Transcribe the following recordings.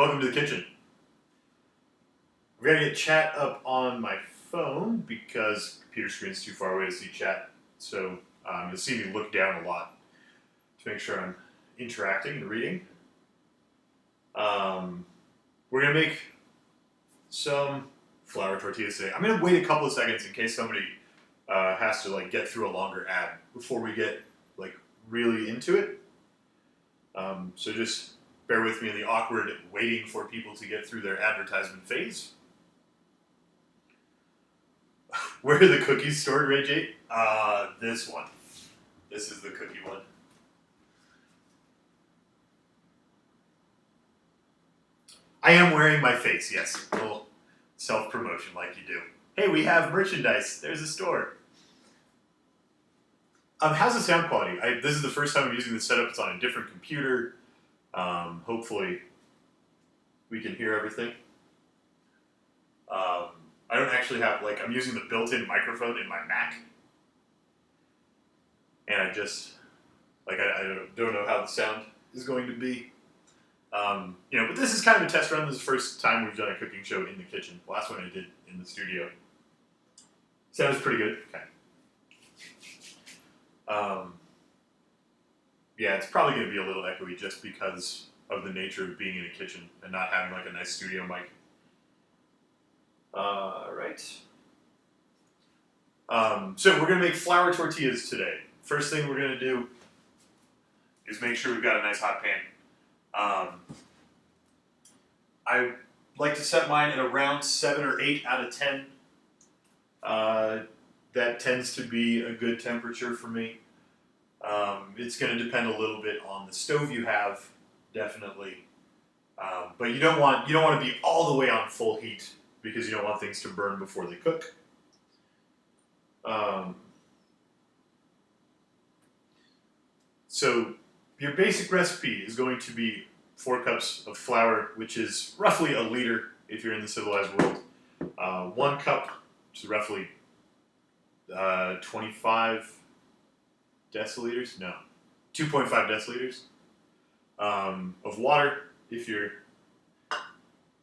Welcome to the kitchen. We're gonna get chat up on my phone because the computer screen's too far away to see chat. So you'll see me look down a lot to make sure I'm interacting and reading. We're gonna make some flour tortillas today. I'm gonna wait a couple of seconds in case somebody has to get through a longer ad before we get really into it. So just bear with me in the awkward waiting for people to get through their advertisement phase. Where are the cookies stored, Ray J? This one. This is the cookie one. I am wearing my face, yes. A little self-promotion like you do. Hey, we have merchandise. There's a store. How's the sound quality? This is the first time I'm using this setup. It's on a different computer. Hopefully we can hear everything. I don't actually have, I'm using the built-in microphone in my Mac. And I just, I don't know how the sound is going to be. But this is kind of a test run. This is the first time we've done a cooking show in the kitchen. The last one I did in the studio. Sounds pretty good. Okay. Yeah, it's probably going to be a little echoey just because of the nature of being in a kitchen and not having a nice studio mic. Right. So we're going to make flour tortillas today. First thing we're going to do is make sure we've got a nice hot pan. I like to set mine at around 7 or 8 out of 10. That tends to be a good temperature for me. It's going to depend a little bit on the stove you have, definitely. But you don't want to be all the way on full heat because you don't want things to burn before they cook. So your basic recipe is going to be 4 cups of flour, which is roughly a liter if you're in the civilized world. 1 cup, which is roughly 25 deciliters? No, 2.5 deciliters of water if you're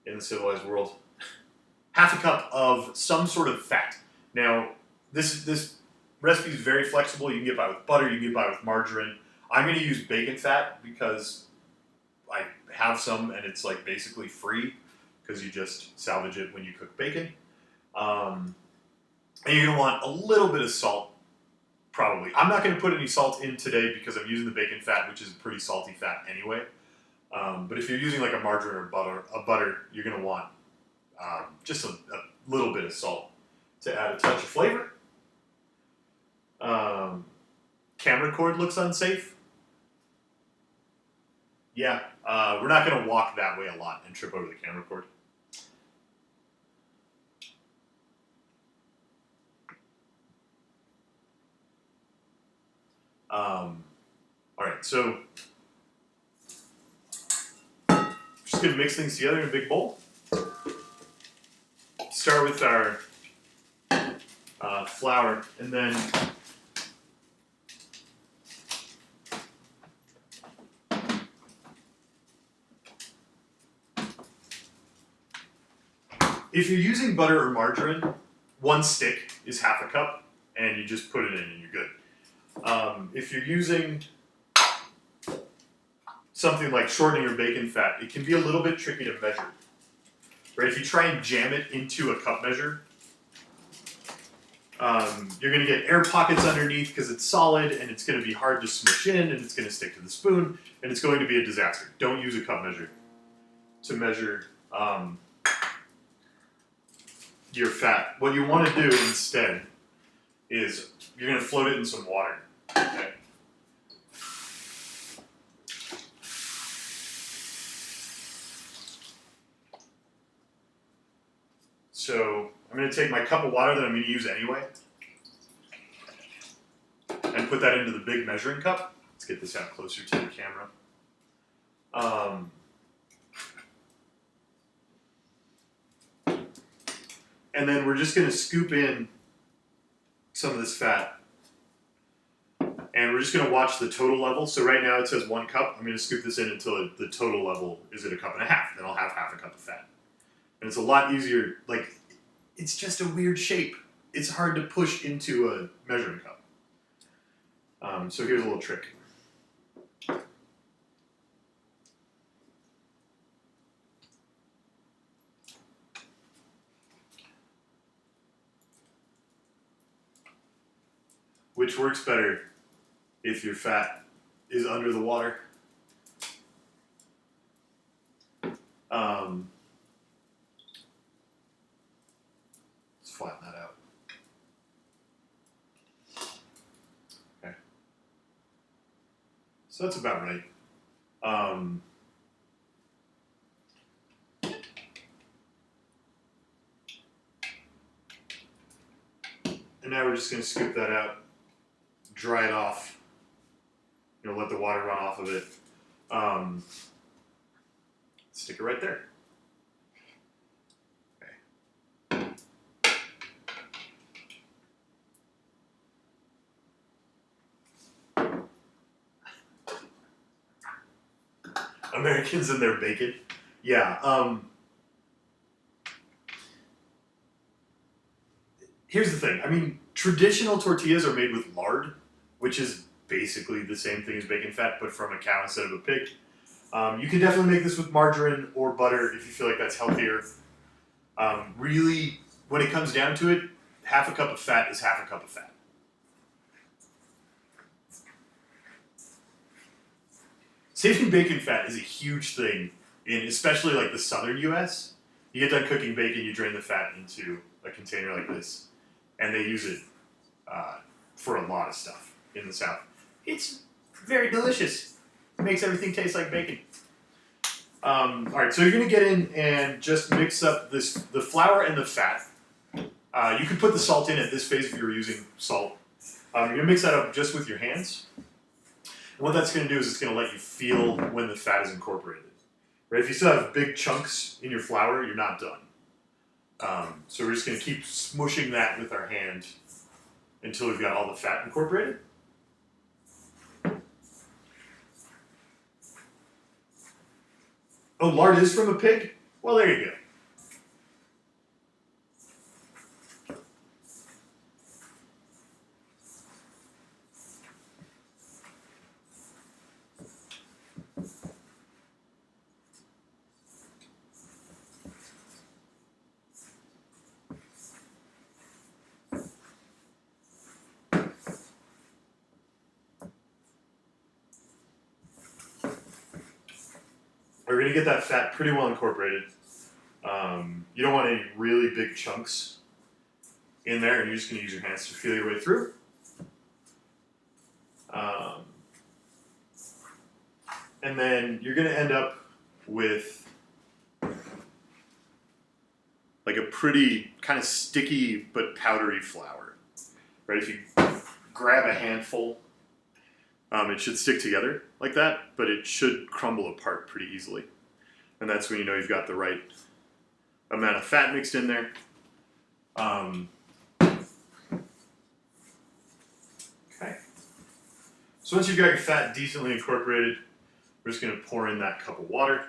in the civilized world. Half a cup of some sort of fat. Now, this recipe is very flexible. You can get by with butter, you can get by with margarine. I'm going to use bacon fat because I have some and it's basically free because you just salvage it when you cook bacon. And you're going to want a little bit of salt, probably. I'm not going to put any salt in today because I'm using the bacon fat, which is a pretty salty fat anyway. But if you're using a margarine or butter, you're going to want just a little bit of salt to add a touch of flavor. Camera cord looks unsafe. Yeah, we're not going to walk that way a lot and trip over the camera cord. All right, so just going to mix things together in a big bowl. Start with our flour, and then if you're using butter or margarine, 1 stick is half a cup, and you just put it in and you're good. If you're using something like shortening or bacon fat, it can be a little bit tricky to measure. Right? If you try and jam it into a cup measure, you're going to get air pockets underneath because it's solid, and it's going to be hard to smush in, and it's going to stick to the spoon, and it's going to be a disaster. Don't use a cup measure to measure your fat. What you want to do instead is you're going to float it in some water. Okay? So I'm going to take my cup of water that I'm going to use anyway and put that into the big measuring cup. Let's get this out closer to the camera. And then we're just going to scoop in some of this fat And we're just going to watch the total level. So right now it says 1 cup. I'm going to scoop this in until the total level is at 1.5 cups. Then I'll have half a cup of fat. And it's a lot easier. Like, it's just a weird shape. It's hard to push into a measuring cup. So here's a little trick. Which works better if your fat is under the water. Let's flatten that out. Okay. So that's about right. And now we're just going to scoop that out, dry it off, let the water run off of it. Stick it right there. Okay. Americans and their bacon. Yeah. Here's the thing. I mean, traditional tortillas are made with lard, which is basically the same thing as bacon fat, but from a cow instead of a pig. You can definitely make this with margarine or butter if you feel like that's healthier. Really, when it comes down to it, half a cup of fat is half a cup of fat. Saving bacon fat is a huge thing in especially like the southern U.S. You get done cooking bacon, you drain the fat into a container like this, and they use it for a lot of stuff in the South. It's very delicious. It makes everything taste like bacon. All right, so you're going to get in and just mix up the flour and the fat. You could put the salt in at this phase if you were using salt. You're going to mix that up just with your hands. And what that's going to do is it's going to let you feel when the fat is incorporated. Right? If you still have big chunks in your flour, you're not done. So we're just going to keep smushing that with our hand until we've got all the fat incorporated. Oh, lard is from a pig? Well, there you go. We're going to get that fat pretty well incorporated. You don't want any really big chunks in there, and you're just going to use your hands to feel your way through. And then you're going to end up with like a pretty kind of sticky but powdery flour. Right? If you grab a handful, it should stick together like that, but it should crumble apart pretty easily. And that's when you know you've got the right amount of fat mixed in there. Okay. So once you've got your fat decently incorporated, we're just going to pour in that cup of water.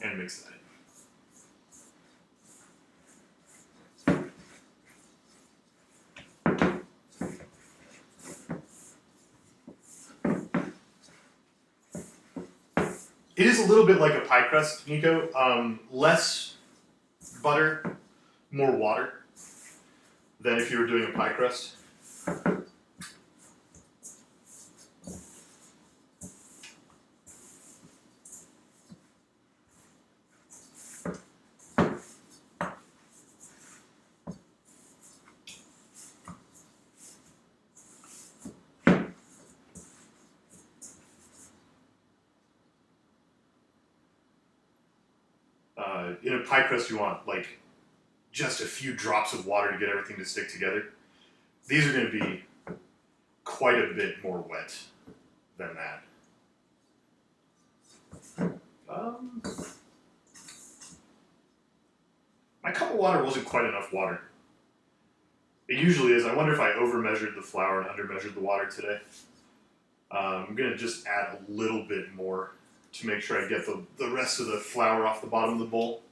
And mix that in. It is a little bit like a pie crust, Nico. Less butter, more water than if you were doing a pie crust. In a pie crust, you want like just a few drops of water to get everything to stick together. These are going to be quite a bit more wet than that. My cup of water wasn't quite enough water. It usually is. I wonder if I over-measured the flour and under-measured the water today. I'm going to just add a little bit more to make sure I get the rest of the flour off the bottom of the bowl.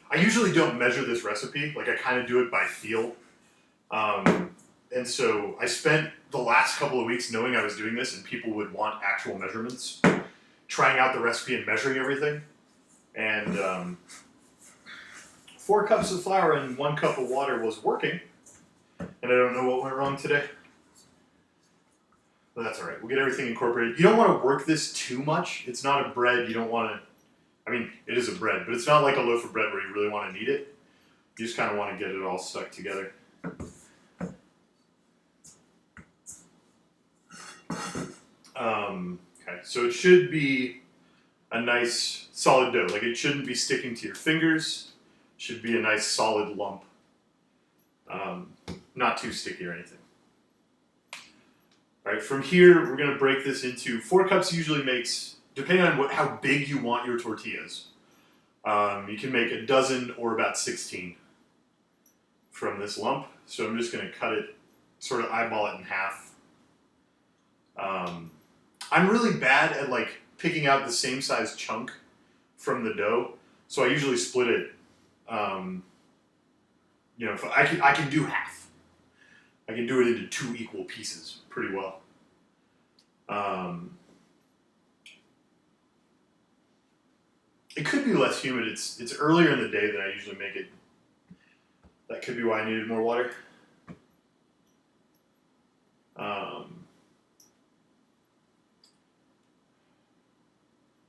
I usually don't measure this recipe. Like, I kind of do it by feel. And so I spent the last couple of weeks knowing I was doing this and people would want actual measurements, trying out the recipe and measuring everything. And 4 cups of flour and 1 cup of water was working. And I don't know what went wrong today. But that's all right. We'll get everything incorporated. You don't want to work this too much. It's not a bread. You don't want to... I mean, it is a bread, but it's not like a loaf of bread where you really want to knead it. You just kind of want to get it all stuck together. Okay, so it should be a nice solid dough. Like, it shouldn't be sticking to your fingers. It should be a nice solid lump. Not too sticky or anything. All right, from here, we're going to break this into 4 cups usually makes... Depending on how big you want your tortillas, you can make a dozen or about 16 from this lump. So I'm just going to cut it, sort of eyeball it in half. I'm really bad at like picking out the same size chunk from the dough, so I usually split it. If I can do half. I can do it into 2 equal pieces pretty well. It could be less humid. It's earlier in the day than I usually make it. That could be why I needed more water.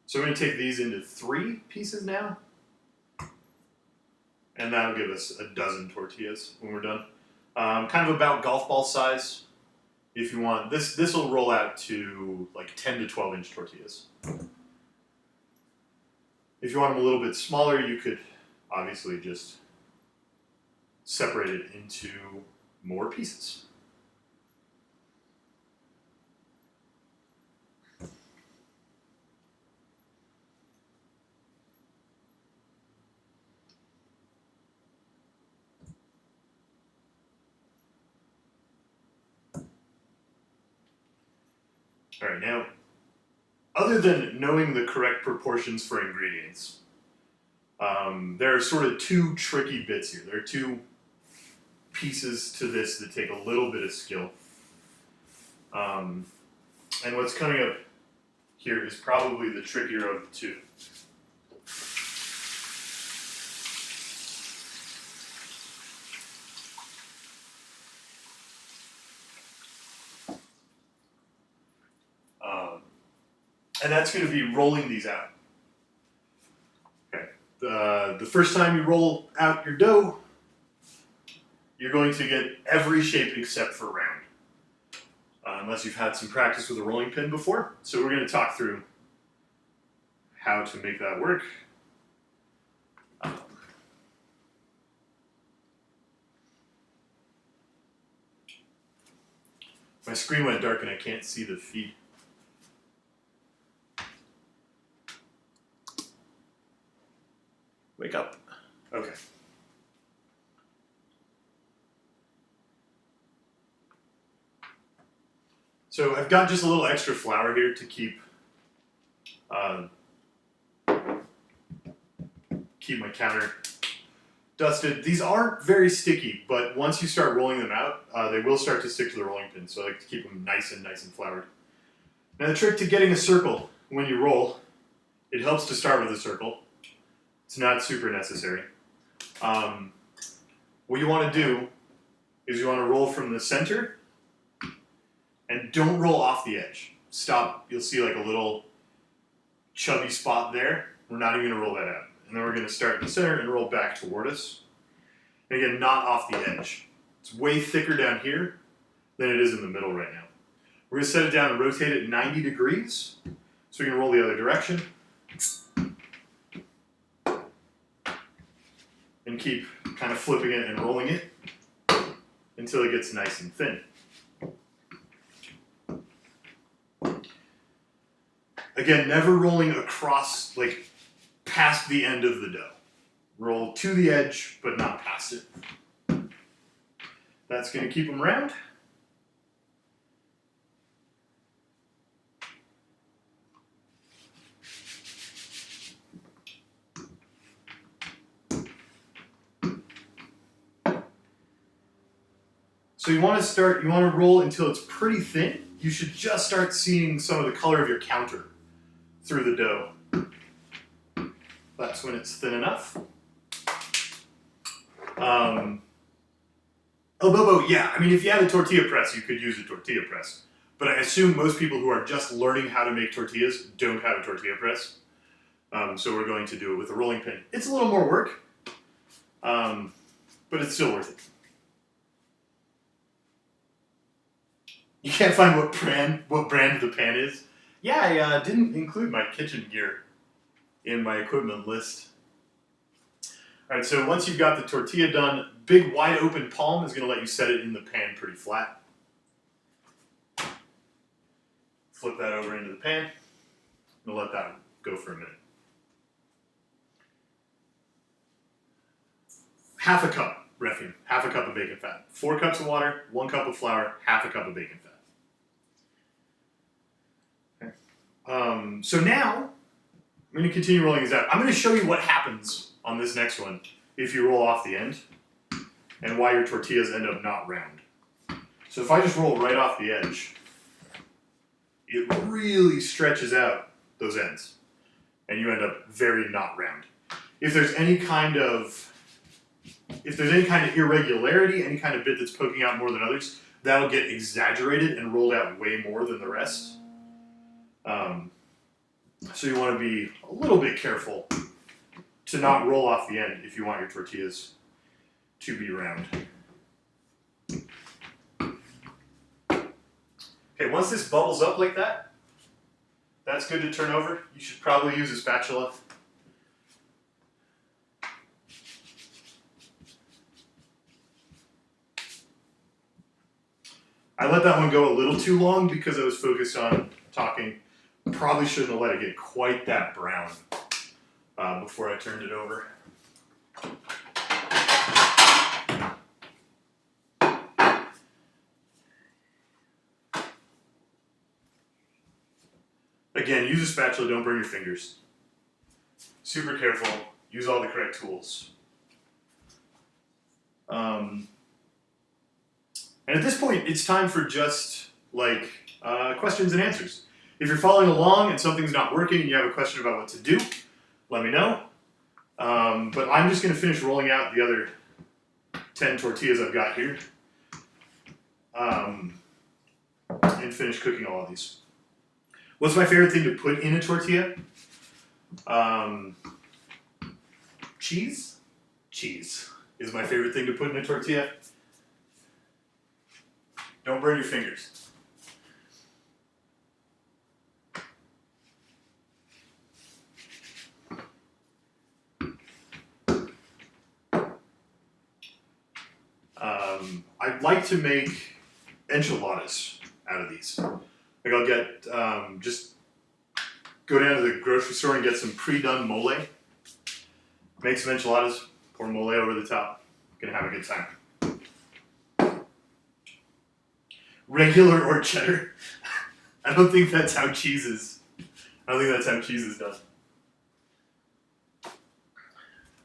So we're going to take these into 3 pieces now. And that'll give us a dozen tortillas when we're done. Kind of about golf ball size. If you want, this will roll out to like 10 to 12 inch tortillas. If you want them a little bit smaller, you could obviously just separate it into more pieces. All right, now, other than knowing the correct proportions for ingredients, there are sort of 2 tricky bits here. There are 2 pieces to this that take a little bit of skill. And what's coming up here is probably the trickier of the 2. And that's going to be rolling these out. Okay. The first time you roll out your dough, you're going to get every shape except for round. Unless you've had some practice with a rolling pin before. So we're going to talk through how to make that work. My screen went dark and I can't see the feed. Wake up. Okay. So I've got just a little extra flour here to keep my counter dusted. These aren't very sticky, but once you start rolling them out, they will start to stick to the rolling pin. So I like to keep them nice and floured. Now the trick to getting a circle when you roll, it helps to start with a circle. It's not super necessary. What you want to do is you want to roll from the center and don't roll off the edge. Stop. You'll see like a little chubby spot there. We're not even going to roll that out. And then we're going to start in the center and roll back toward us. And again, not off the edge. It's way thicker down here than it is in the middle right now. We're going to set it down and rotate it 90 degrees. So we can roll the other direction. And And keep kind of flipping it and rolling it until it gets nice and thin. Again, never rolling across, like, past the end of the dough. Roll to the edge, but not past it. That's going to keep them round. So you want to roll until it's pretty thin. You should just start seeing some of the color of your counter through the dough. That's when it's thin enough. Yeah, I mean, if you had a tortilla press, you could use a tortilla press. But I assume most people who are just learning how to make tortillas don't have a tortilla press. So we're going to do it with a rolling pin. It's a little more work, but it's still worth it. You can't find what brand the pan is? Yeah, I didn't include my kitchen gear in my equipment list. All right, so once you've got the tortilla done, big wide open palm is going to let you set it in the pan pretty flat. Flip that over into the pan. And let that go for a minute. Half a cup, Refune, half a cup of bacon fat. 4 cups of water, 1 cup of flour, half a cup of bacon fat. So now, I'm going to continue rolling these out. I'm going to show you what happens on this next one if you roll off the end, and why your tortillas end up not round. So if I just roll right off the edge, it really stretches out those ends, and you end up very not round. If there's any kind of irregularity, any kind of bit that's poking out more than others, that'll get exaggerated and rolled out way more than the rest. So you want to be a little bit careful to not roll off the end if you want your tortillas to be round. Okay, once this bubbles up like that, that's good to turn over. You should probably use a spatula. I let that one go a little too long because I was focused on talking. Probably shouldn't have let it get quite that brown before I turned it over. Again, use a spatula, don't burn your fingers. Super careful, use all the correct tools. And at this point, it's time for just like questions and answers. If you're following along and something's not working and you have a question about what to do, let me know. But I'm just going to finish rolling out the other 10 tortillas I've got here and finish cooking all of these. What's my favorite thing to put in a tortilla? Cheese? Cheese is my favorite thing to put in a tortilla. Don't burn your fingers. I'd like to make enchiladas out of these. Like I'll get, just go down to the grocery store and get some pre-done mole. Make some enchiladas, pour mole over the top. Gonna have a good time. Regular or cheddar? I don't think that's how cheese is. I don't think that's how cheese is done.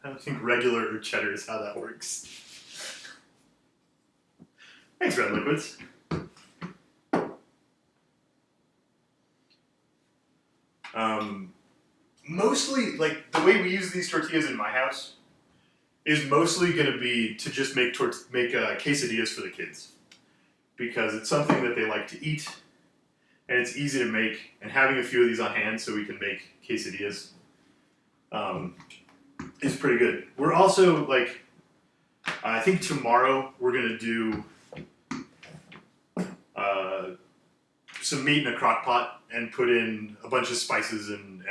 I don't think regular or cheddar is how that works. Thanks, Red Liquids. Mostly, like, the way we use these tortillas in my house is mostly going to be to just make quesadillas for the kids. Because it's something that they like to eat, and it's easy to make, and having a few of these on hand so we can make quesadillas is pretty good. We're also, like, I think tomorrow we're going to do some meat in a crock pot and put in a bunch of spices and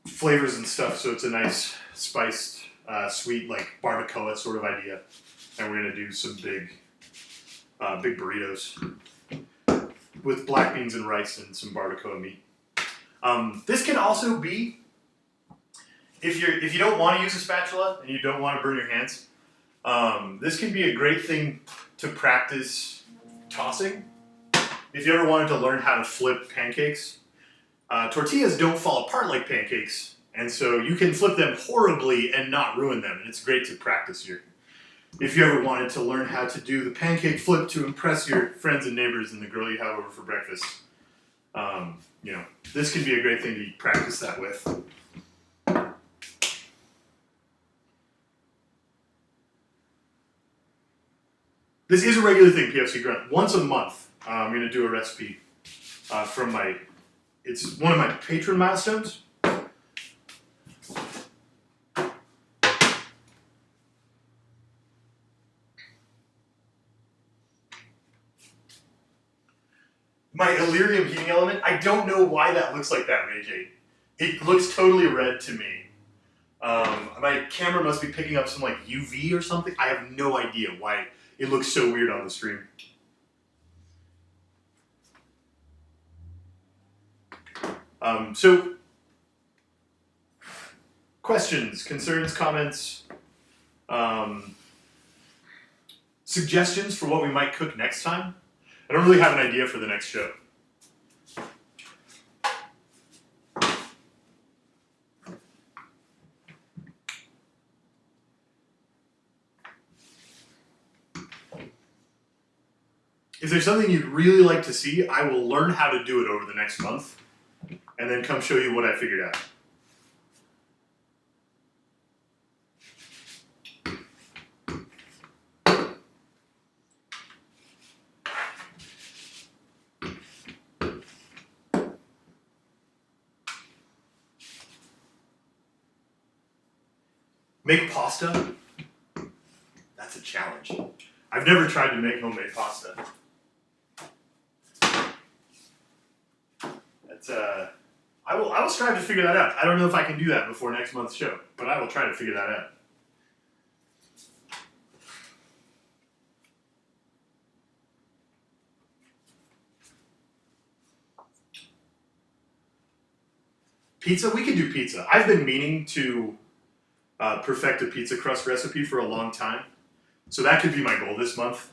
flavors and stuff, so it's a nice spiced sweet like barbacoa sort of idea, and we're gonna do some big burritos with black beans and rice and some barbacoa meat. This can also be, if you don't want to use a spatula and you don't want to burn your hands, this can be a great thing to practice tossing. If you ever wanted to learn how to flip pancakes, tortillas don't fall apart like pancakes, and so you can flip them horribly and not ruin them, and it's great to practice here. If you ever wanted to learn how to do the pancake flip to impress your friends and neighbors and the girl you have over for breakfast, this can be a great thing to practice that with. This is a regular thing, PFC Grunt. Once a month, I'm going to do a recipe from it's one of my patron milestones. My Illyrium heating element, I don't know why that looks like that, Ray J. It looks totally red to me. My camera must be picking up some like UV or something. I have no idea why it looks so weird on the stream. So, questions, concerns, comments, suggestions for what we might cook next time? I don't really have an idea for the next show. If there's something you'd really like to see, I will learn how to do it over the next month and then come show you what I figured out. Make pasta? That's a challenge. I've never tried to make homemade pasta. I will strive to figure that out. I don't know if I can do that before next month's show, but I will try to figure that out. Pizza? We could do pizza. I've been meaning to perfect a pizza crust recipe for a long time. So that could be my goal this month,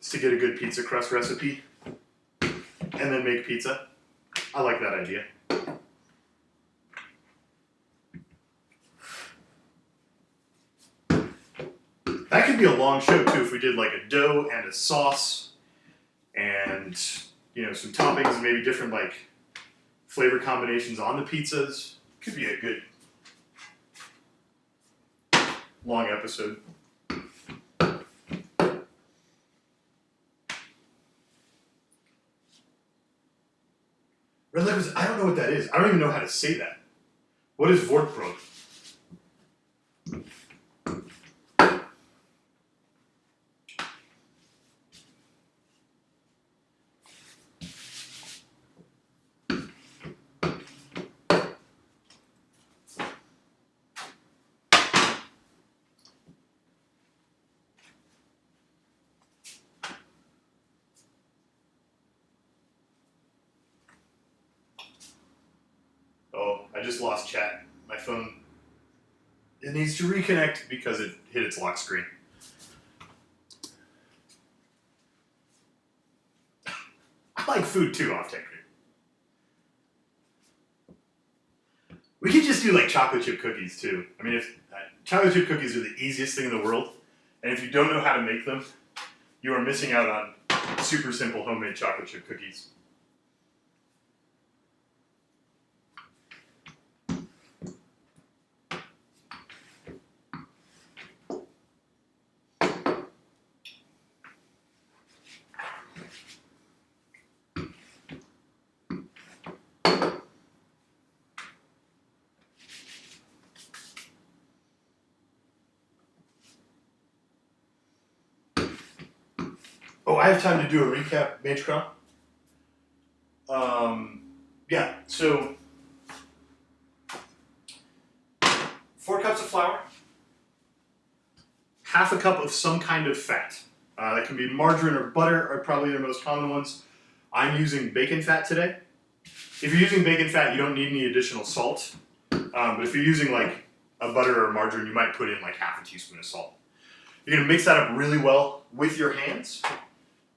is to get a good pizza crust recipe and then make pizza. I like that idea. That could be a long show too if we did like a dough and a sauce and some toppings and maybe different like flavor combinations on the pizzas. Could be a good long episode. Red Letters, I don't know what that is. I don't even know how to say that. What is Vortbrot? Oh, I just lost chat. My phone, it needs to reconnect because it hit its lock screen. I like food too, off Tech. We could just do like chocolate chip cookies too. I mean, chocolate chip cookies are the easiest thing in the world, and if you don't know how to make them, you are missing out on super simple homemade chocolate chip cookies. Oh, I have time to do a recap, Mage Crown. Yeah, so 4 cups of flour, half a cup of some kind of fat. That can be margarine or butter are probably the most common ones. I'm using bacon fat today. If you're using bacon fat, you don't need any additional salt. But if you're using like a butter or margarine, you might put in like half a teaspoon of salt. You're gonna mix that up really well with your hands.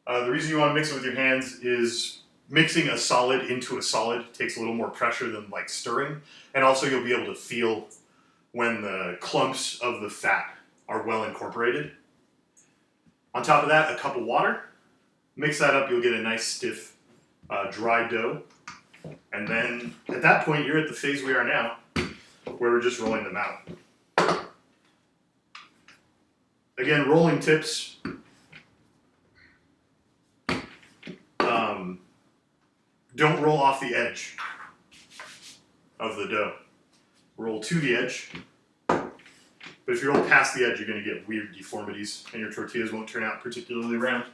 The reason you wanna mix it with your hands is mixing a solid into a solid takes a little more pressure than like stirring. And also you'll be able to feel when the clumps of the fat are well incorporated. On top of that, a cup of water. Mix that up, you'll get a nice stiff dry dough. And then at that point, you're at the phase we are now, where we're just rolling them out. Again, rolling tips. Don't roll off the edge of the dough. Roll to the edge. But if you roll past the edge, you're going to get weird deformities, and your tortillas won't turn out particularly round.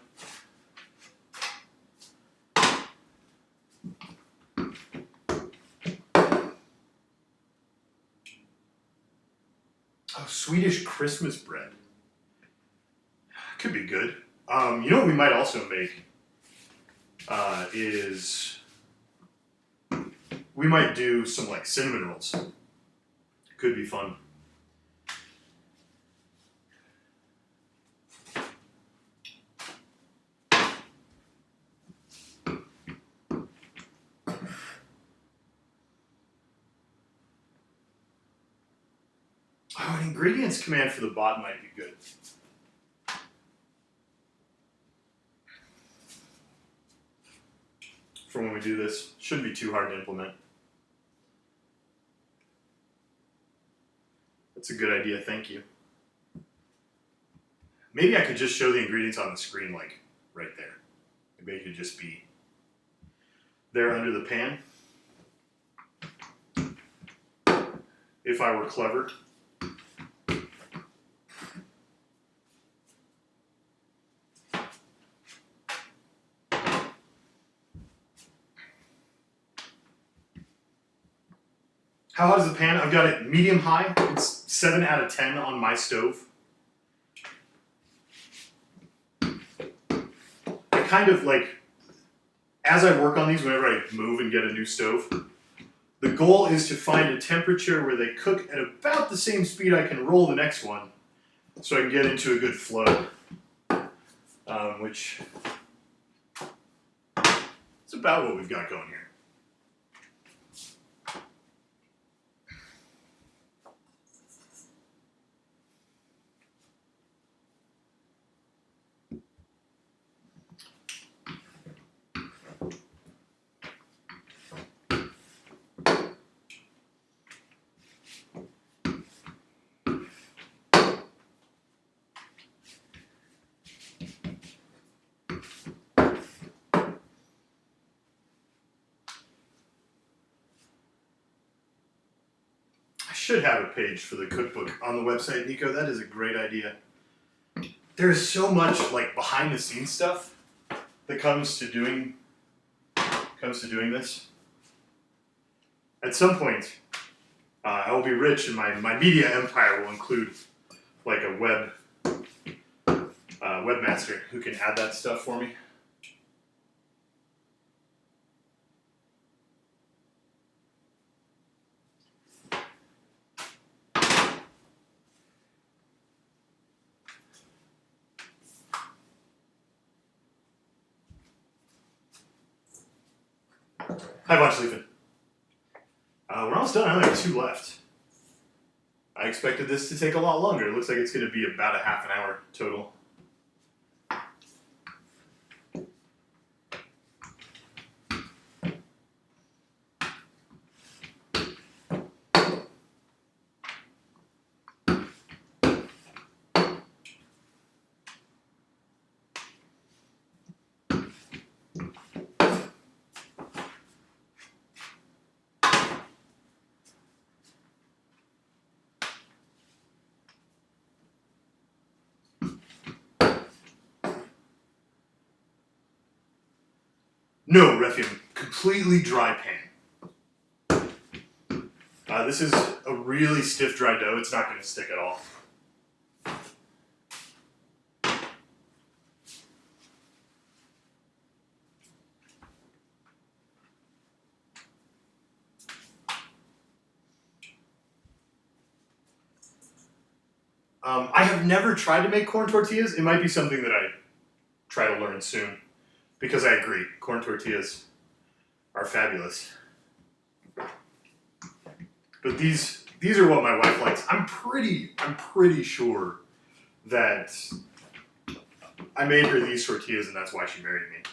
Oh, Swedish Christmas bread. Could be good. You know what we might also make is we might do some like cinnamon rolls. Could be fun. Oh, an ingredients command for the bot might be good. For when we do this, shouldn't be too hard to implement. That's a good idea, thank you. Maybe I could just show the ingredients on the screen, like right there. Maybe it could just be there under the pan. If I were clever. How hot is the pan? I've got it medium high. It's 7 out of 10 on my stove. I kind of like, as I work on these, whenever I move and get a new stove, the goal is to find a temperature where they cook at about the same speed I can roll the next one, so I can get into a good flow, which is about what we've got going here. Should have a page for the cookbook on the website, Nico. That is a great idea. There's so much like behind the scenes stuff that comes to doing this. At some point, I will be rich, and my media empire will include like a webmaster who can add that stuff for me. Hi, Von Schlieffen. We're almost done. I only have 2 left. I expected this to take a lot longer. It looks like it's going to be about a half an hour total. No, Refium, completely dry pan. This is a really stiff dry dough. It's not going to stick at all. I have never tried to make corn tortillas. It might be something that I try to learn soon, because I agree, corn tortillas are fabulous. But these are what my wife likes. I'm pretty sure that I made her these tortillas, and that's why she married me.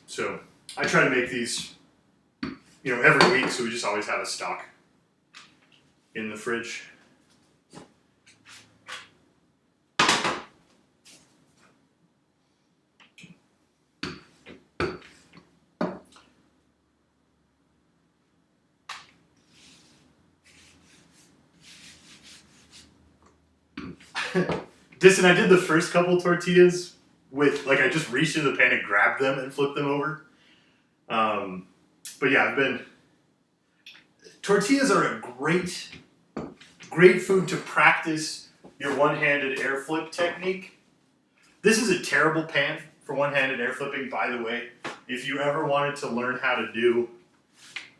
So I try to make these, every week. So we just always have a stock in the fridge. Listen, I did the first couple tortillas with, I just reached into the pan and grabbed them and flipped them over. But yeah, tortillas are a great food to practice your one-handed air flip technique. This is a terrible pan for one-handed air flipping, by the way. If you ever wanted to learn how to do,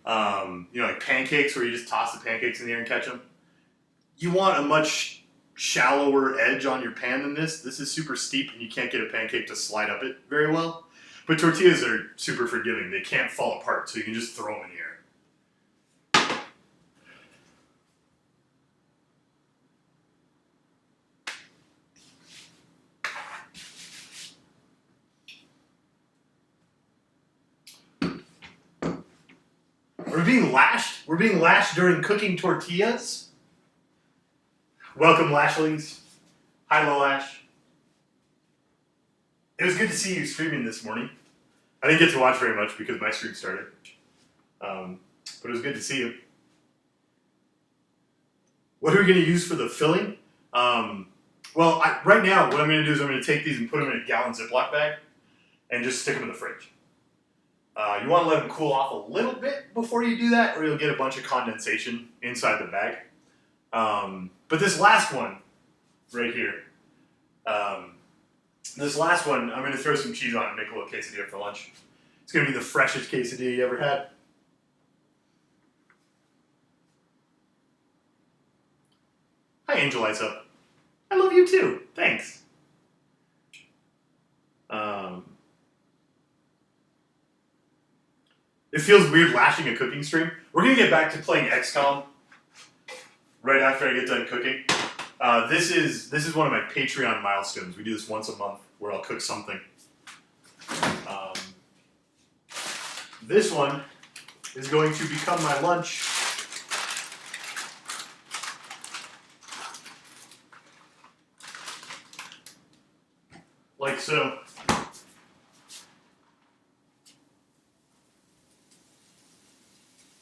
like pancakes where you just toss the pancakes in the air and catch them, you want a much shallower edge on your pan than this. This is super steep and you can't get a pancake to slide up it very well. But tortillas are super forgiving. They can't fall apart, so you can just throw them in the air. We're being lashed. We're being lashed during cooking tortillas. Welcome, Lashlings. Hi, Lolash. It was good to see you streaming this morning. I didn't get to watch very much because my stream started. But it was good to see you. What are we going to use for the filling? Right now, what I'm going to do is I'm going to take these and put them in a gallon Ziploc bag and just stick them in the fridge. You want to let them cool off a little bit before you do that, or you'll get a bunch of condensation inside the bag. But this last one, right here, I'm going to throw some cheese on and make a little quesadilla for lunch. It's going to be the freshest quesadilla you ever had. Hi, Angel Lights Up. I love you too. Thanks. It feels weird lashing a cooking stream. We're going to get back to playing XCOM right after I get done cooking. This is one of my Patreon milestones. We do this once a month where I'll cook something. This one is going to become my lunch. Like so.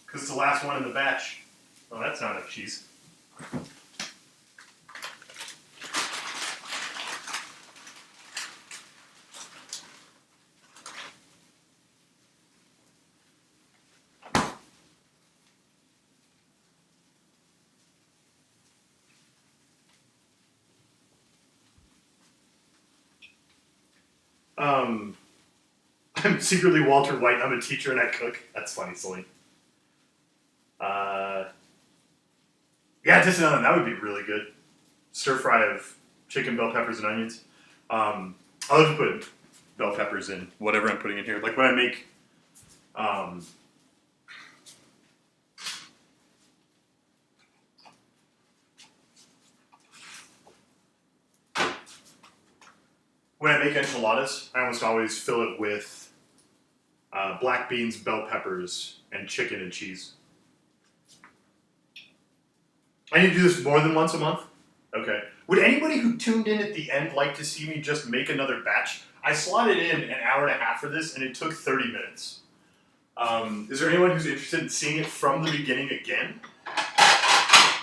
Because it's the last one in the batch. Oh, that's not enough cheese. I'm secretly Walter White. I'm a teacher and I cook. That's funny, silly. Yeah, just that would be really good. Stir fry of chicken, bell peppers, and onions. I'll just put bell peppers in whatever I'm putting in here. Like when I make, enchiladas, I almost always fill it with black beans, bell peppers, and chicken and cheese. I need to do this more than once a month? Okay. Would anybody who tuned in at the end like to see me just make another batch? I slotted in an hour and a half for this, and it took 30 minutes. Is there anyone who's interested in seeing it from the beginning again?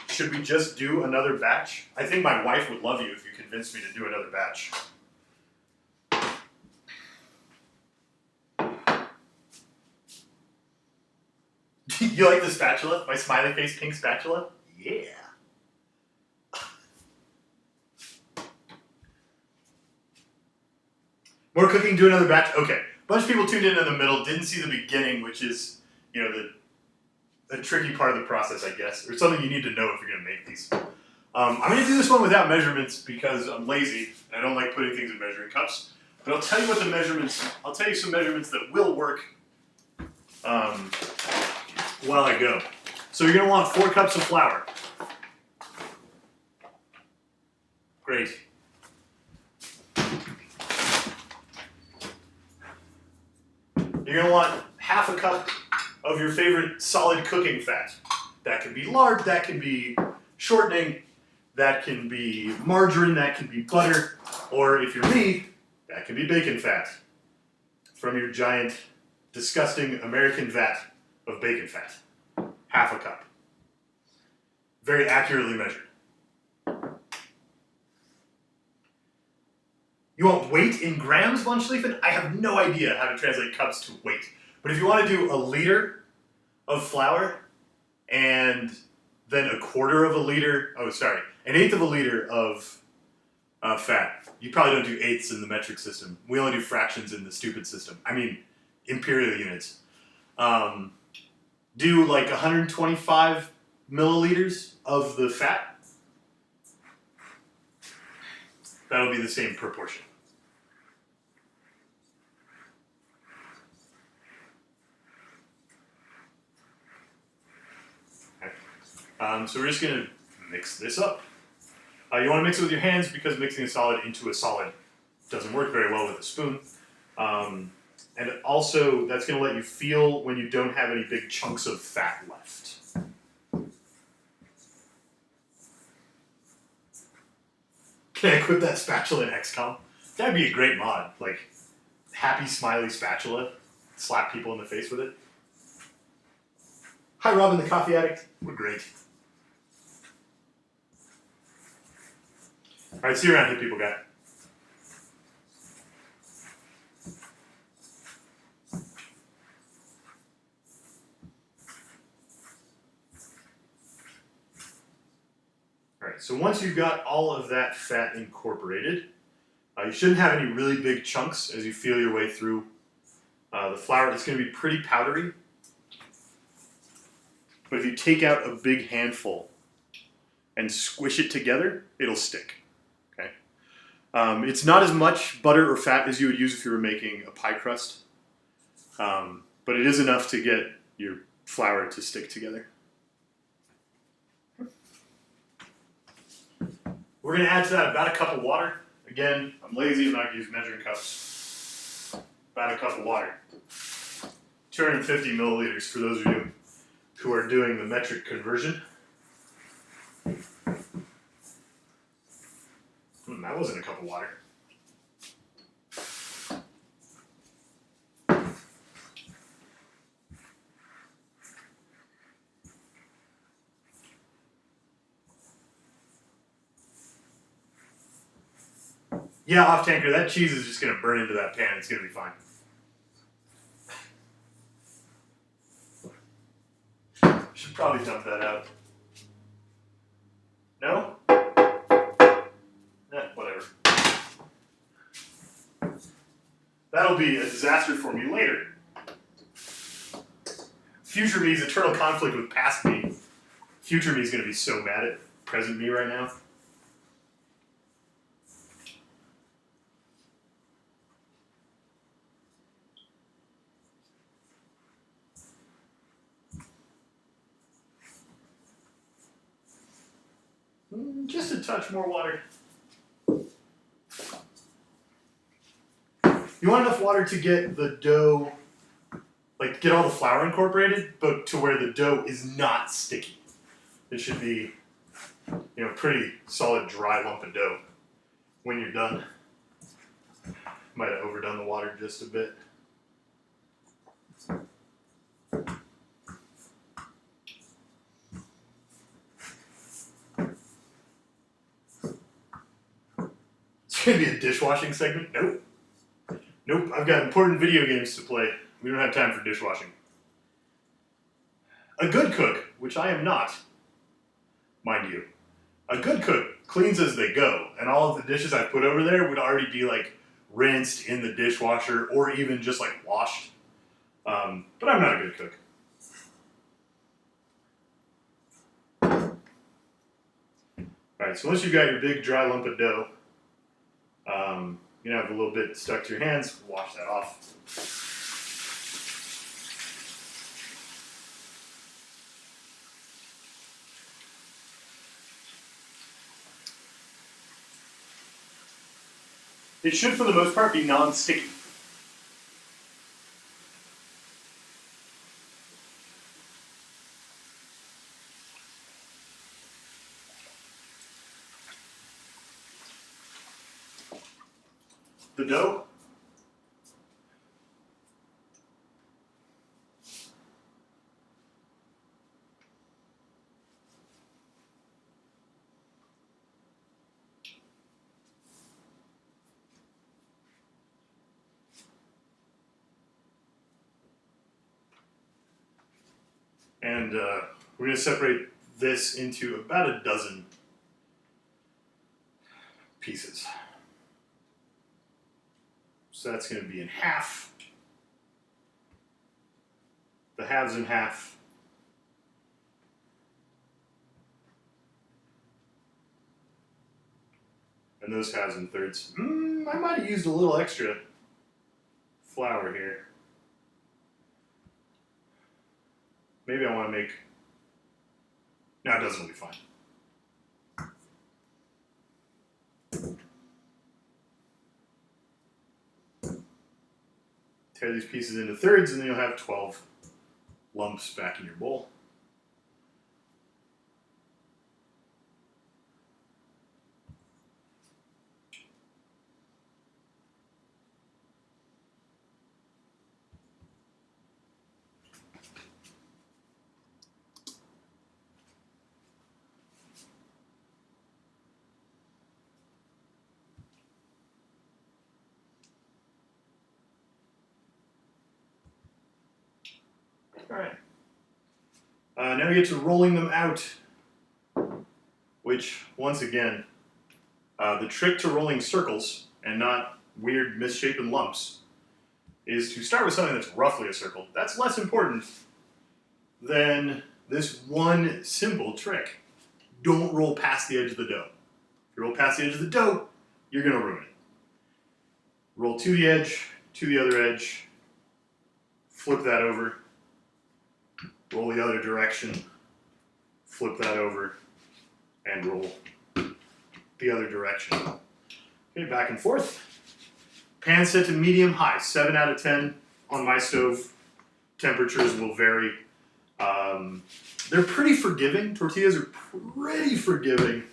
Should we just do another batch? I think my wife would love you if you convinced me to do another batch. You like the spatula? My smiley face pink spatula? Yeah. More cooking, do another batch. Okay. A bunch of people tuned in the middle, didn't see the beginning, which is, you know, the tricky part of the process, I guess, or something you need to know if you're going to make these. I'm going to do this one without measurements because I'm lazy and I don't like putting things in measuring cups. But I'll tell you what the measurements, I'll tell you some measurements that will work while I go. So you're going to want 4 cups of flour. Great. You're going to want half a cup of your favorite solid cooking fat. That can be lard, that can be shortening, that can be margarine, that can be butter, or if you're me, that can be bacon fat from your giant, disgusting American vat of bacon fat. Half a cup. Very accurately measured. You want weight in grams, Von Schlieffen? I have no idea how to translate cups to weight. But if you want to do a liter of flour and then a quarter of a liter, an eighth of a liter of fat. You probably don't do eighths in the metric system. We only do fractions in the stupid system. I mean, imperial units. Do like 125 milliliters of the fat. That'll be the same proportion. Okay. So we're just going to mix this up. You want to mix it with your hands because mixing a solid into a solid doesn't work very well with a spoon. And also, that's going to let you feel when you don't have any big chunks of fat left. Can I equip that spatula in XCOM? That'd be a great mod. Like, happy, smiley spatula. Slap people in the face with it. Hi, Robin the Coffee Addict. We're great. Alright, see you around here, people guy. Alright, so once you've got all of that fat incorporated, you shouldn't have any really big chunks as you feel your way through the flour. It's going to be pretty powdery. But if you take out a big handful and squish it together, it'll stick. Okay? It's not as much butter or fat as you would use if you were making a pie crust, but it is enough to get your flour to stick together. We're going to add to that about a cup of water. Again, I'm lazy, I'm not going to use measuring cups. About a cup of water. 250 milliliters for those of you who are doing the metric conversion. That wasn't a cup of water. Yeah, off tanker, that cheese is just going to burn into that pan. It's going to be fine. Should probably dump that out. No? Whatever. That'll be a disaster for me later. Future me's eternal conflict with past me. Future me is going to be so mad at present me right now. Just a touch more water. You want enough water to get the dough, like get all the flour incorporated, but to where the dough is not sticky. It should be, pretty solid dry lump of dough when you're done. Might have overdone the water just a bit. It's going to be a dishwashing segment? Nope. Nope, I've got important video games to play. We don't have time for dishwashing. A good cook, which I am not, mind you, a good cook cleans as they go, and all of the dishes I put over there would already be like rinsed in the dishwasher or even just like washed. But I'm not a good cook. Alright, so once you've got your big dry lump of dough, you know, have a little bit stuck to your hands, wash that off. It should, for the most part, be non-sticky. The dough, and we're going to separate this into about a dozen pieces. So that's going to be in half, the halves in half, and those halves in thirds. I might have used a little extra flour here. Maybe I want to make, no, it doesn't, will be fine. Tear these pieces into thirds, and then you'll have 12 lumps back in your bowl. All right. Now we get to rolling them out, which, once again, the trick to rolling circles and not weird misshapen lumps is to start with something that's roughly a circle. That's less important than this one simple trick. Don't roll past the edge of the dough. If you roll past the edge of the dough, you're going to ruin it. Roll to the edge, to the other edge, flip that over, roll the other direction, flip that over, and roll the other direction. Okay, back and forth. Pan set to medium high, 7 out of 10 on my stove. Temperatures will vary. They're pretty forgiving. Tortillas are pretty forgiving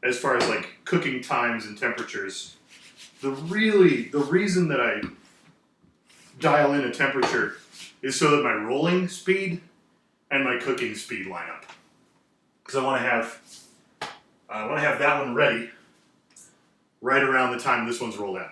as far as like cooking times and temperatures. The reason that I dial in a temperature is so that my rolling speed and my cooking speed line up. Because I want to have that one ready right around the time this one's rolled out.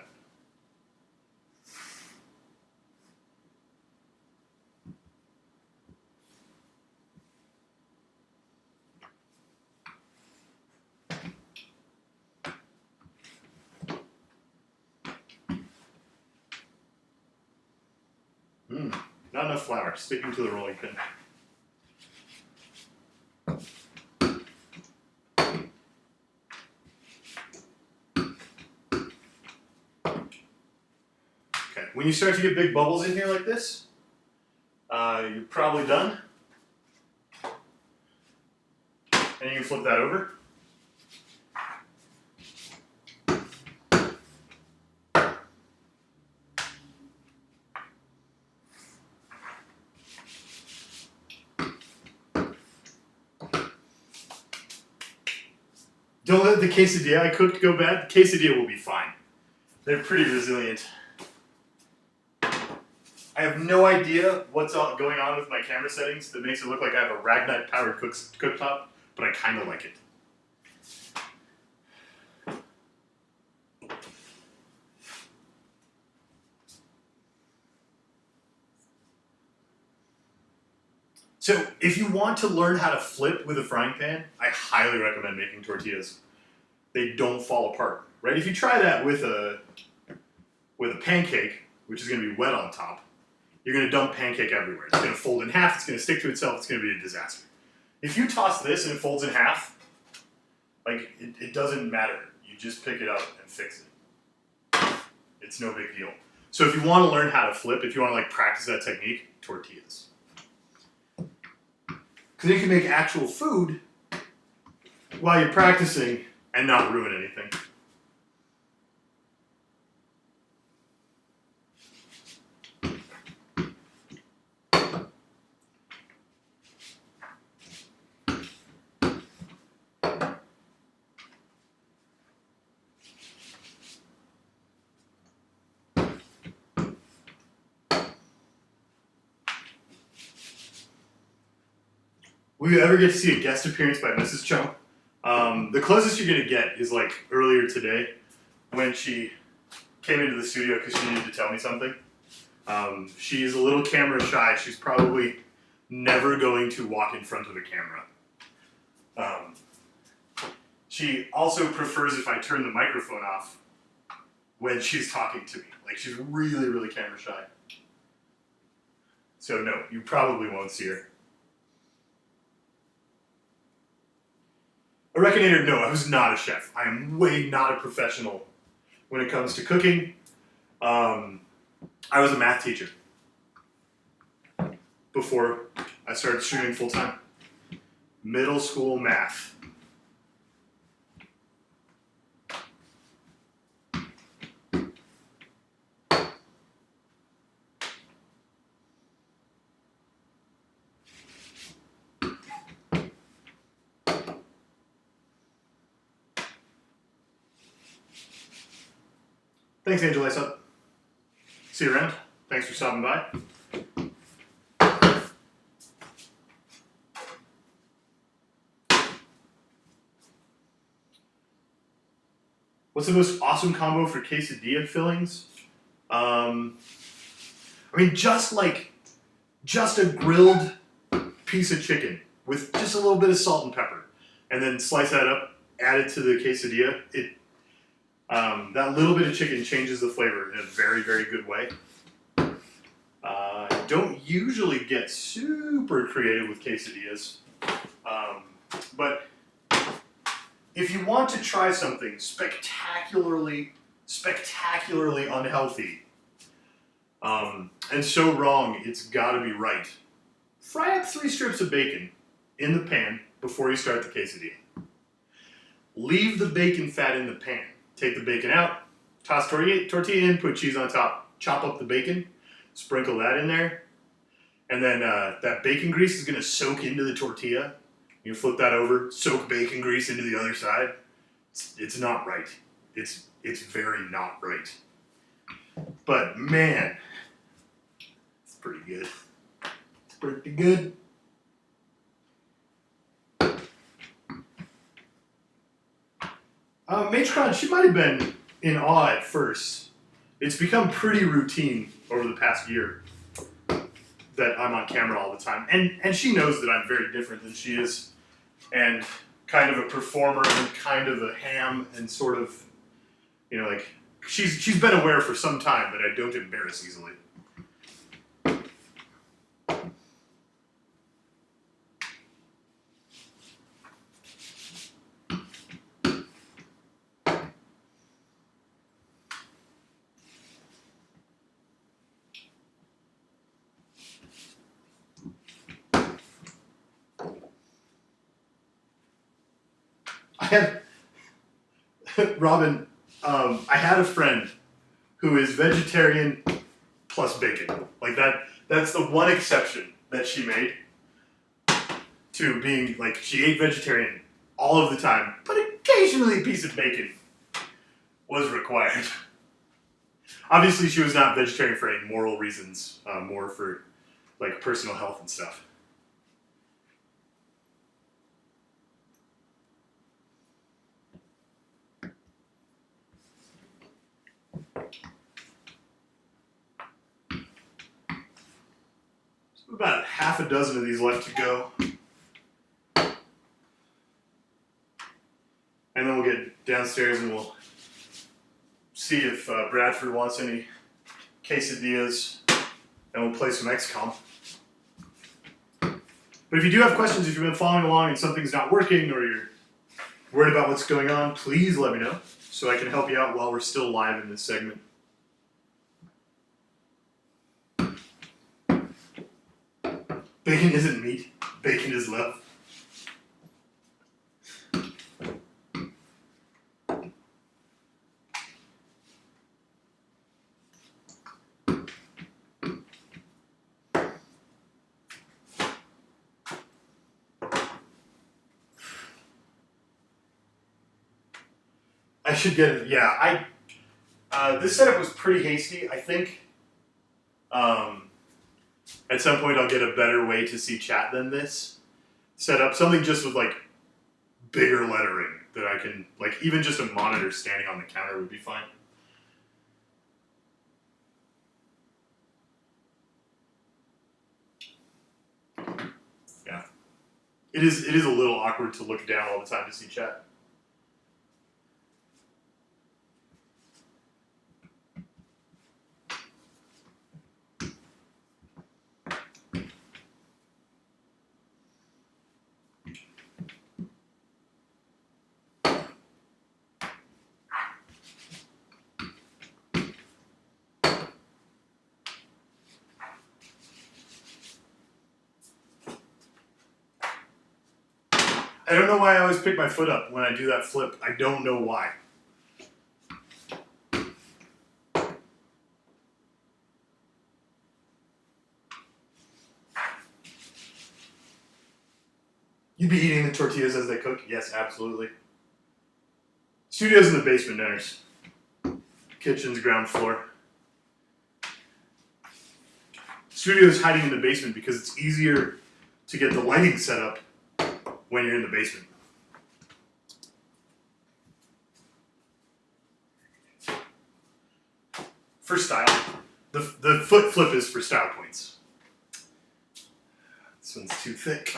Not enough flour, sticking to the rolling pin. Okay, when you start to get big bubbles in here like this, you're probably done. And you can flip that over. Don't let the quesadilla I cooked go bad. The quesadilla will be fine. They're pretty resilient. I have no idea what's going on with my camera settings that makes it look like I have a Ragnite powered cooktop, but I kind of like it. So if you want to learn how to flip with a frying pan, I highly recommend making tortillas. They don't fall apart, right? If you try that with a pancake, which is going to be wet on top, you're going to dump pancake everywhere. It's going to fold in half. It's going to stick to itself. It's going to be a disaster. If you toss this and it folds in half, like it doesn't matter. You just pick it up and fix it. It's no big deal. So if you want to learn how to flip, if you want to like practice that technique, tortillas. Because you can make actual food while you're practicing and not ruin anything. Will you ever get to see a guest appearance by Mrs. Chung? The closest you're going to get is like earlier today when she came into the studio because she needed to tell me something. She's a little camera shy. She's probably never going to walk in front of a camera. She also prefers if I turn the microphone off when she's talking to me. Like she's really, really camera shy. So no, you probably won't see her. A Reckonator, no, I was not a chef. I am way not a professional when it comes to cooking. I was a math teacher before I started streaming full time. Middle school math. Thanks, Angel Lisa. See you around. Thanks for stopping by. What's the most awesome combo for quesadilla fillings? I mean, just a grilled piece of chicken with just a little bit of salt and pepper, and then slice that up, add it to the quesadilla. That little bit of chicken changes the flavor in a very, very good way. I don't usually get super creative with quesadillas, but if you want to try something spectacularly unhealthy, and so wrong it's gotta be right, fry up 3 strips of bacon in the pan before you start the quesadilla. Leave the bacon fat in the pan. Take the bacon out, toss tortilla in, put cheese on top, chop up the bacon, sprinkle that in there, and then that bacon grease is going to soak into the tortilla. You flip that over, soak bacon grease into the other side. It's not right. It's very not right. But man, it's pretty good. It's pretty good. Matron, she might have been in awe at first. It's become pretty routine over the past year that I'm on camera all the time. And she knows that I'm very different than she is. And kind of a performer and kind of a ham and sort of, you know, like, she's been aware for some time that I don't embarrass easily. Robin, I had a friend who is vegetarian plus bacon. Like that's the one exception that she made to being, like, she ate vegetarian all of the time, but occasionally a piece of bacon was required. Obviously, she was not vegetarian for any moral reasons, more for, like, personal health and stuff. About half a dozen of these left to go. And then we'll get downstairs and we'll see if Bradford wants any quesadillas, and we'll play some XCOM. But if you do have questions, if you've been following along and something's not working or you're worried about what's going on, please let me know so I can help you out while we're still live in this segment. Bacon isn't meat, bacon is love. I should get it. Yeah, this setup was pretty hasty. I think at some point I'll get a better way to see chat than this. Set up something just with like bigger lettering that I can, like even just a monitor standing on the counter would be fine. Yeah. It is a little awkward to look down all the time to see chat. I don't know why I always pick my foot up when I do that flip. I don't know why. You'd be eating the tortillas as they cook? Yes, absolutely. Studio's in the basement, nurse. Kitchen's ground floor. Studio's hiding in the basement because it's easier to get the lighting set up when you're in the basement. For style. The foot flip is for style points. This one's too thick.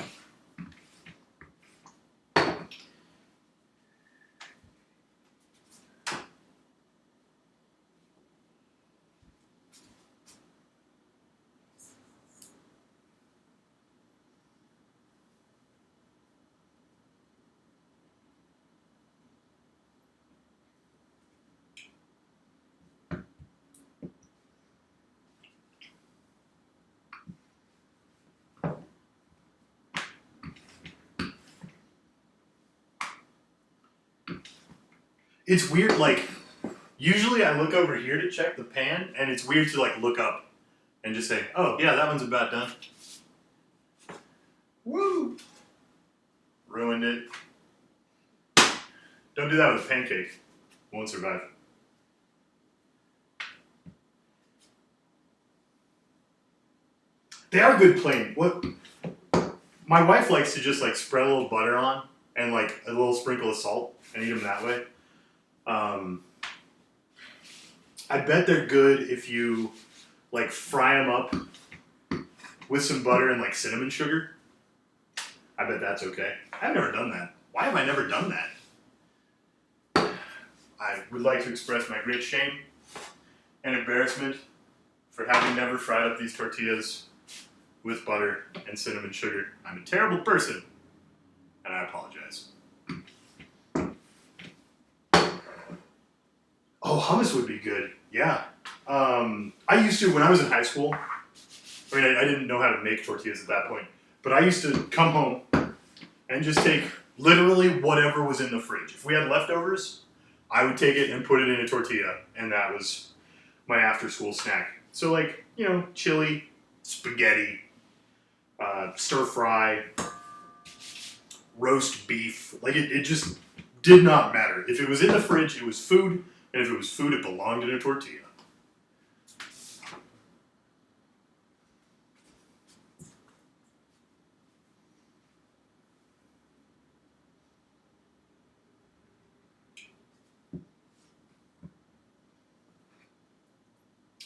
It's weird, like, usually I look over here to check the pan, and it's weird to, like, look up and just say, oh, yeah, that one's about done. Woo! Ruined it. Don't do that with a pancake. Won't survive. They are good plain. What my wife likes to just, like, spread a little butter on and, like, a little sprinkle of salt and eat them that way. I bet they're good if you like fry them up with some butter and like cinnamon sugar. I bet that's okay. I've never done that. Why have I never done that? I would like to express my great shame and embarrassment for having never fried up these tortillas with butter and cinnamon sugar. I'm a terrible person, and I apologize. Oh, hummus would be good. Yeah. I used to, when I was in high school, I mean, I didn't know how to make tortillas at that point, but I used to come home and just take literally whatever was in the fridge. If we had leftovers, I would take it and put it in a tortilla, and that was my after-school snack. So, like, you know, chili, spaghetti, stir fry, roast beef. Like, it just did not matter. If it was in the fridge, it was food. And if it was food, it belonged in a tortilla.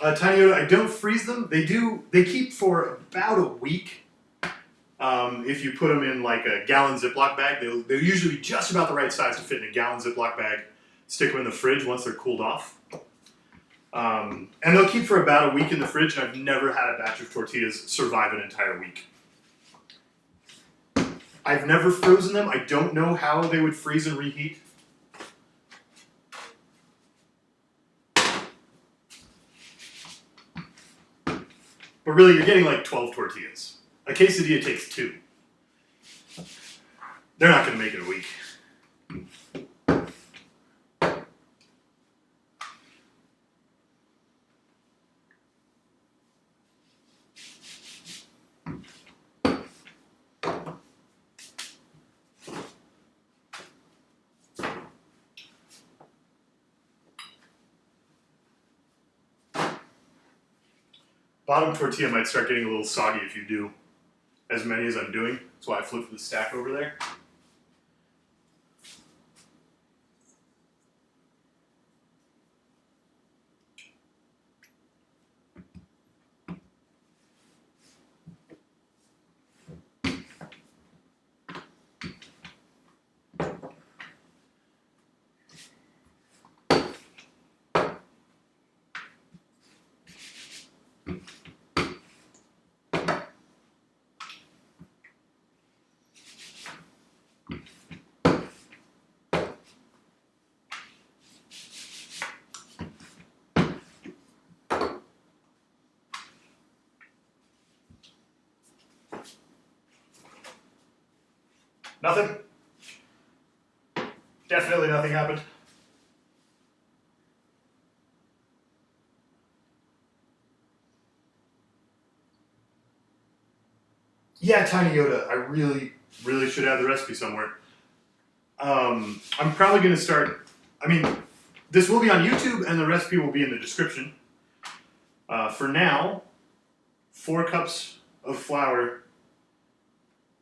Tiny Yoda, I don't freeze them. They keep for about a week. If you put them in like a gallon Ziploc bag, they'll usually be just about the right size to fit in a gallon Ziploc bag. Stick them in the fridge once they're cooled off. And they'll keep for about a week in the fridge, and I've never had a batch of tortillas survive an entire week. I've never frozen them. I don't know how they would freeze and reheat. But really, you're getting like 12 tortillas. A quesadilla takes 2. They're not going to make it a week. Bottom tortilla might start getting a little soggy if you do as many as I'm doing. That's why I flipped the stack over there. Nothing? Definitely nothing happened. Yeah, Tiny Yoda. I really should have the recipe somewhere. I'm probably going to start... I mean, this will be on YouTube, and the recipe will be in the description. For now, 4 cups of flour,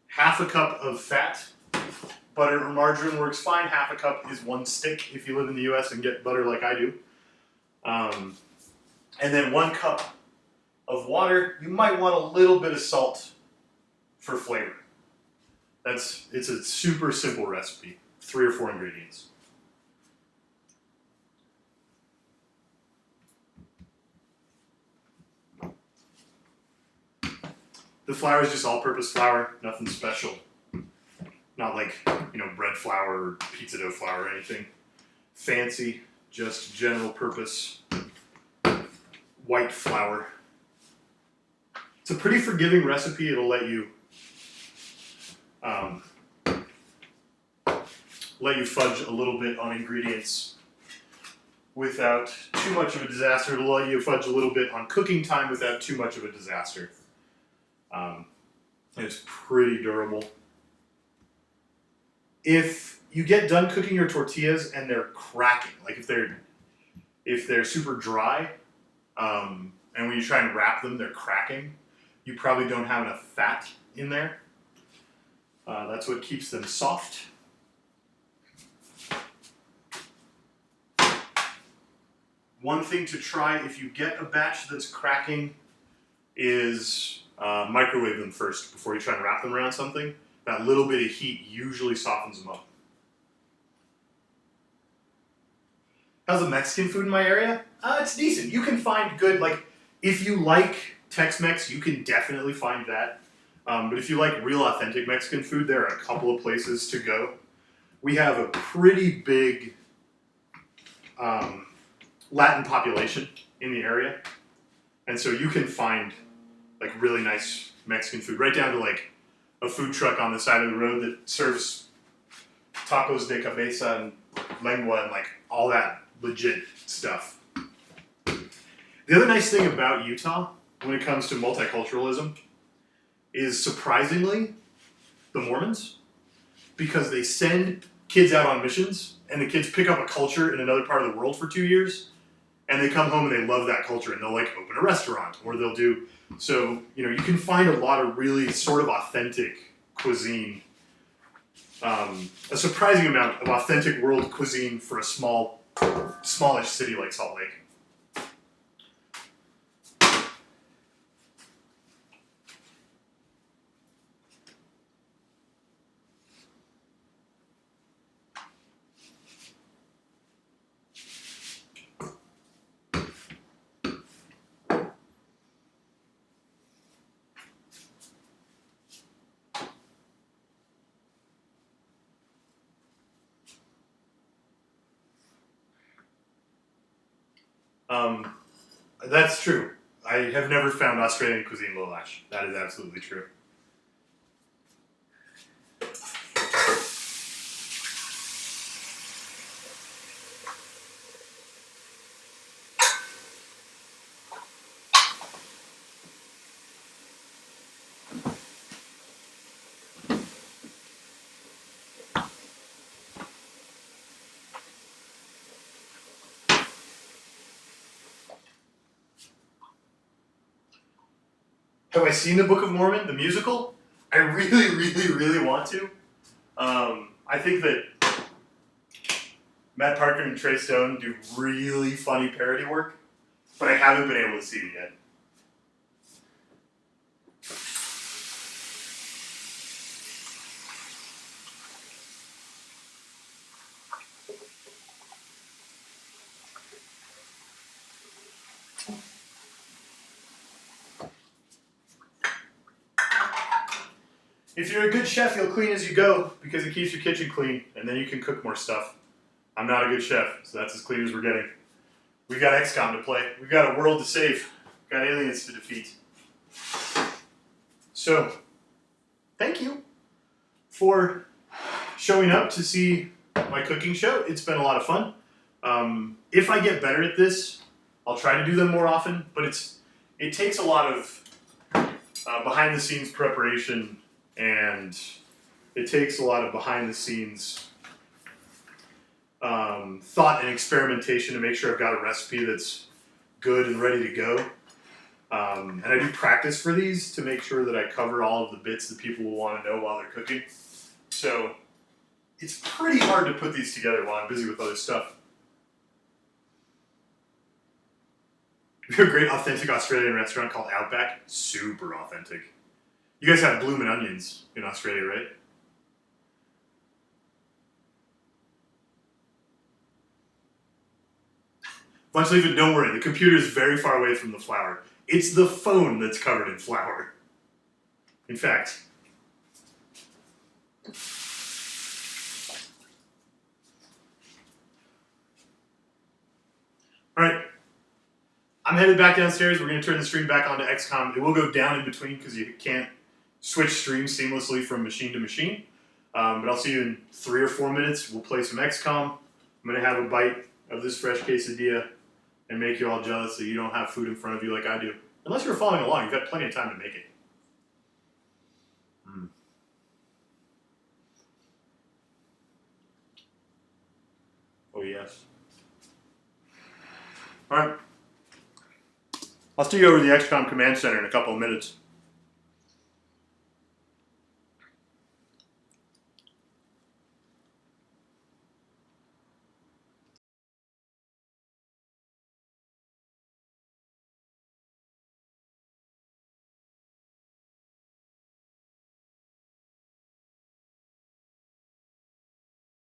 half a cup of fat. Butter or margarine works fine. Half a cup is 1 stick if you live in the US and get butter like I do. And then 1 cup of water. You might want a little bit of salt for flavor. It's a super simple recipe. 3 or 4 ingredients. The flour is just all-purpose flour, nothing special. Not like, bread flour or pizza dough flour or anything fancy, just general purpose white flour. It's a pretty forgiving recipe. It'll let you fudge a little bit on ingredients without too much of a disaster. It'll let you fudge a little bit on cooking time without too much of a disaster. It's pretty durable. If you get done cooking your tortillas and they're cracking, like if they're super dry, and when you try and wrap them, they're cracking, you probably don't have enough fat in there. That's what keeps them soft. One thing to try if you get a batch that's cracking is microwave them first before you try and wrap them around something. That little bit of heat usually softens them up. How's the Mexican food in my area? It's decent. You can find good, if you like Tex-Mex, you can definitely find that. But if you like real authentic Mexican food, there are a couple of places to go. We have a pretty big Latin population in the area. And so you can find really nice Mexican food, right down to a food truck on the side of the road that serves tacos de cabeza and lengua and all that legit stuff. The other nice thing about Utah when it comes to multiculturalism is surprisingly the Mormons, because they send kids out on missions and the kids pick up a culture in another part of the world for 2 years and they come home and they love that culture and they'll open a restaurant or they'll do. So, you can find a lot of really sort of authentic cuisine, a surprising amount of authentic world cuisine for a smallish city like Salt Lake. That's true. I have never found Australian cuisine low lash. That is absolutely true. Have I seen the Book of Mormon, the musical? I really, really, really want to. I think that Matt Parker and Trey Stone do really funny parody work, but I haven't been able to see it yet. If you're a good chef, you'll clean as you go because it keeps your kitchen clean, and then you can cook more stuff. I'm not a good chef, so that's as clean as we're getting. We've got XCOM to play. We've got a world to save. We've got aliens to defeat. So, thank you for showing up to see my cooking show. It's been a lot of fun. If I get better at this, I'll try to do them more often, but it takes a lot of behind-the-scenes preparation, and it takes a lot of behind-the-scenes thought and experimentation to make sure I've got a recipe that's good and ready to go. And I do practice for these to make sure that I cover all of the bits that people will want to know while they're cooking. So it's pretty hard to put these together while I'm busy with other stuff. We have a great authentic Australian restaurant called Outback. Super authentic. You guys have bloomin' onions in Australia, right? Bunch leaf it, don't worry, the computer is very far away from the flour. It's the phone that's covered in flour. In fact, alright, I'm headed back downstairs. We're going to turn the stream back onto XCOM. It will go down in between because you can't switch streams seamlessly from machine to machine. But I'll see you in 3 or 4 minutes. We'll play some XCOM. I'm going to have a bite of this fresh quesadilla and make you all jealous that you don't have food in front of you like I do. Unless you're following along, you've got plenty of time to make it. Oh, yes. All right. I'll see you over the XCOM Command Center in a couple of minutes.